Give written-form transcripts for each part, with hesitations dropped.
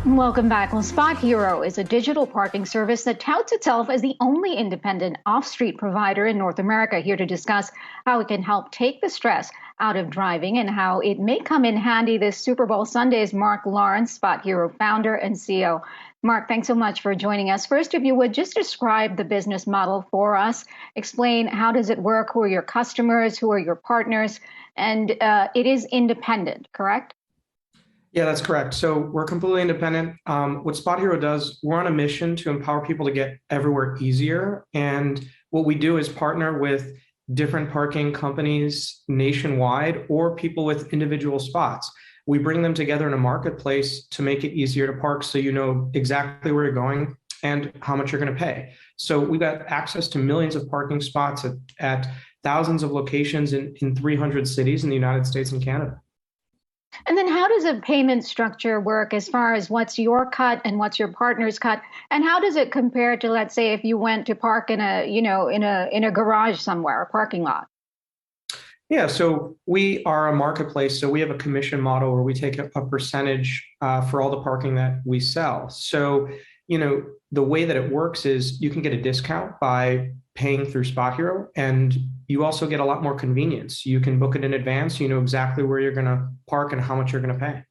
Welcome back. Well, SpotHero is a digital parking service that touts itself as the only independent off-street provider in North America. Here to discuss how it can help take the stress out of driving and how it may come in handy this Super Bowl Sunday is Mark Lawrence, SpotHero founder and CEO. Mark, thanks so much for joining us. First, if you would just describe the business model for us, explain how does it work, who are your customers, who are your partners, and it is independent, correct? Yeah, that's correct. So we're completely independent. What SpotHero does, we're on a mission to empower people to get everywhere easier. And what we do is partner with different parking companies nationwide or people with individual spots. We bring them together in a marketplace to make it easier to park so you know exactly where you're going and how much you're going to pay. So we've got access to millions of parking spots at thousands of locations in 300 cities in the United States and Canada. And then how does a payment structure work as far as what's your cut and what's your partner's cut? And how does it compare to, let's say, if you went to park in a garage somewhere, a parking lot? Yeah, so we are a marketplace. So we have a commission model where we take a percentage for all the parking that we sell. So, the way that it works is you can get a discount by paying through SpotHero, and you also get a lot more convenience. You can book it in advance. You know exactly where you're going to park and how much you're going to pay.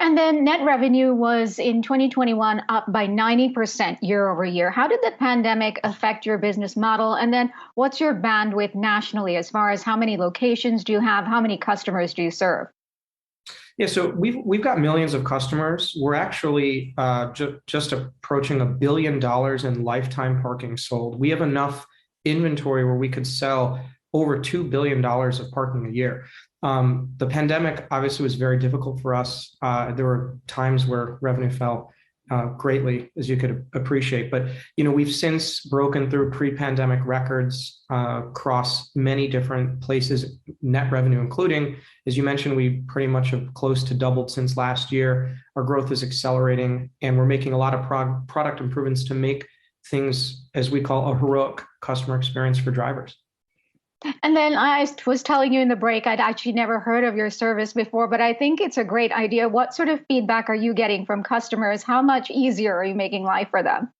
And then net revenue was in 2021 up by 90% year over year. How did the pandemic affect your business model? And then what's your bandwidth nationally as far as how many locations do you have? How many customers do you serve? Yeah, so we've got millions of customers. We're actually just approaching $1 billion in lifetime parking sold. We have enough inventory where we could sell over $2 billion of parking a year. The pandemic obviously was very difficult for us. There were times where revenue fell greatly, as you could appreciate. But we've since broken through pre-pandemic records across many different places, net revenue, including, as you mentioned, we pretty much have close to doubled since last year. Our growth is accelerating, and we're making a lot of product improvements to make things, as we call, a heroic customer experience for drivers. And then I was telling you in the break, I'd actually never heard of your service before, but I think it's a great idea. What sort of feedback are you getting from customers? How much easier are you making life for them?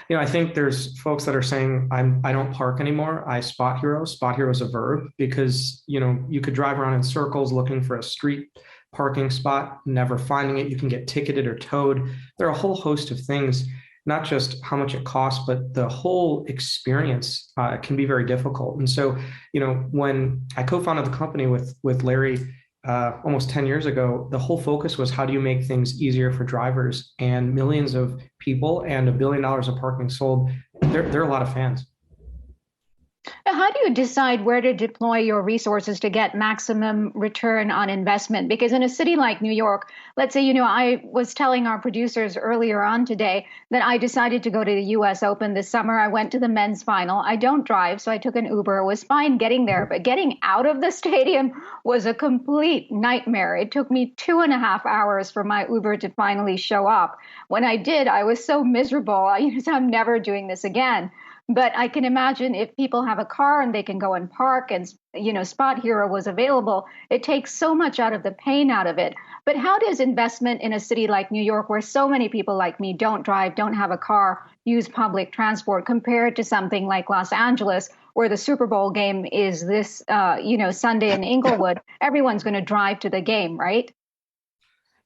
I think there's folks that are saying, I don't park anymore. I SpotHero. SpotHero is a verb because, you could drive around in circles looking for a street parking spot, never finding it. You can get ticketed or towed. There are a whole host of things, not just how much it costs, but the whole experience can be very difficult. And so, when I co-founded the company with Larry almost 10 years ago, the whole focus was how do you make things easier for drivers, and millions of people and $1 billion of parking sold. There are a lot of fans. How do you decide where to deploy your resources to get maximum return on investment? Because in a city like New York, let's say, I was telling our producers earlier on today that I decided to go to the US Open this summer. I went to the men's final. I don't drive, so I took an Uber. It was fine getting there, but getting out of the stadium was a complete nightmare. It took me 2.5 hours for my Uber to finally show up. When I did, I was so miserable. I'm never doing this again. But I can imagine if people have a car and they can go and park and, SpotHero was available, it takes so much out of the pain out of it. But how does investment in a city like New York, where so many people like me don't drive, don't have a car, use public transport, compared to something like Los Angeles, where the Super Bowl game is this, Sunday in Inglewood, everyone's going to drive to the game, right?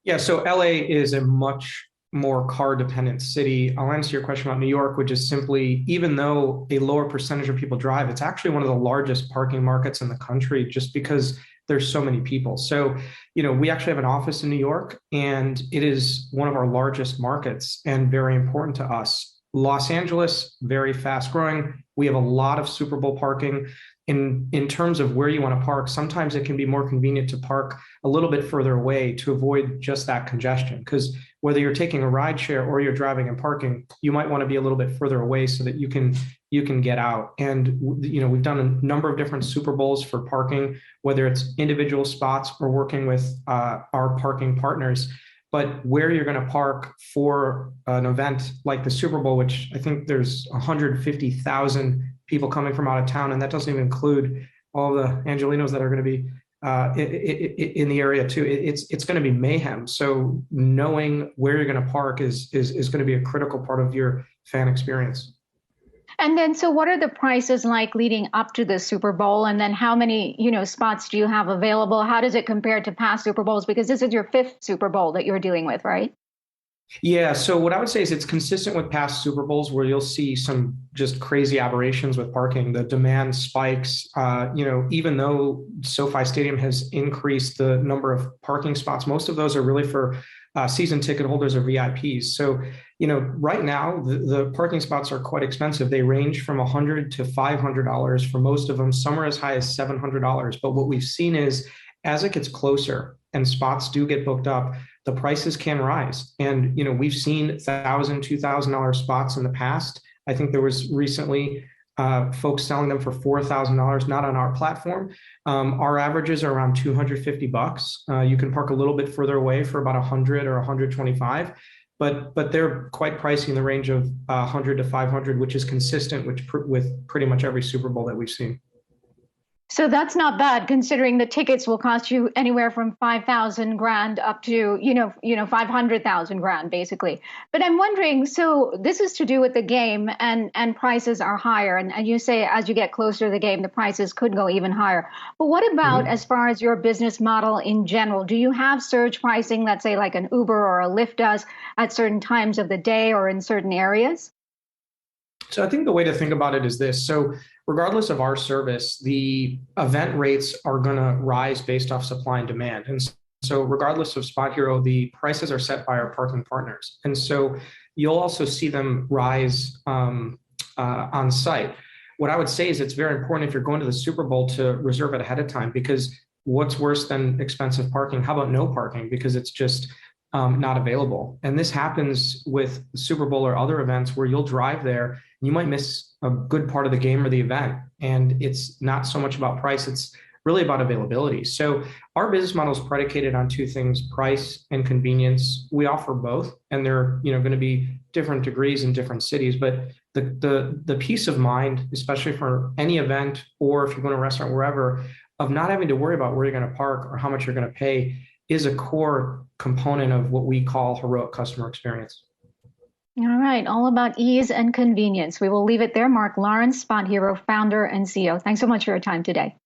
Yeah, so LA is a much more car dependent city. I'll answer your question about New York, which is simply, even though a lower percentage of people drive, it's actually one of the largest parking markets in the country just because there's so many people. So, we actually have an office in New York, and it is one of our largest markets and very important to us. Los Angeles, very fast growing. We have a lot of Super Bowl parking. In terms of where you want to park, sometimes it can be more convenient to park a little bit further away to avoid just that congestion. Because whether you're taking a ride share or you're driving and parking, you might want to be a little bit further away so that you can get out. And we've done a number of different Super Bowls for parking, whether it's individual spots or working with our parking partners. But where you're going to park for an event like the Super Bowl, which I think there's 150,000 people coming from out of town, and that doesn't even include all the Angelinos that are going to be in the area too. It's going to be mayhem. So knowing where you're going to park is going to be a critical part of your fan experience. And then, so what are the prices like leading up to the Super Bowl? And then how many, spots do you have available? How does it compare to past Super Bowls? Because this is your fifth Super Bowl that you're dealing with, right? Yeah, so what I would say is it's consistent with past Super Bowls where you'll see some just crazy aberrations with parking. The demand spikes. Even though SoFi Stadium has increased the number of parking spots, most of those are really for season ticket holders or VIPs. So, right now the parking spots are quite expensive. They range from $100 to $500 for most of them. Some are as high as $700. But what we've seen is as it gets closer and spots do get booked up, the prices can rise. And, we've seen $1,000, $2,000 spots in the past. I think there was recently folks selling them for $4,000, not on our platform. Our averages are around $250. You can park a little bit further away for about 100 or 125, but they're quite pricey in the range of 100 to 500, which is consistent with pretty much every Super Bowl that we've seen. So that's not bad considering the tickets will cost you anywhere from 5,000 grand up to, 500,000 grand basically. But I'm wondering, so this is to do with the game and prices are higher. And you say as you get closer to the game, the prices could go even higher. But what about Mhm. as far as your business model in general? Do you have surge pricing, let's say like an Uber or a Lyft does at certain times of the day or in certain areas? So I think the way to think about it is this. So regardless of our service, the event rates are going to rise based off supply and demand. And so regardless of SpotHero, the prices are set by our parking partners. And so you'll also see them rise on site. What I would say is it's very important if you're going to the Super Bowl to reserve it ahead of time, because what's worse than expensive parking? How about no parking? Because it's just not available. And this happens with the Super Bowl or other events where you'll drive there, you might miss a good part of the game or the event. And it's not so much about price, it's really about availability. So our business model is predicated on two things: price and convenience. We offer both, and they're going to be different degrees in different cities. But the peace of mind, especially for any event or if you're going to a restaurant, wherever, of not having to worry about where you're going to park or how much you're going to pay is a core component of what we call heroic customer experience. All right, all about ease and convenience. We will leave it there. Mark Lawrence, SpotHero founder and CEO. Thanks so much for your time today.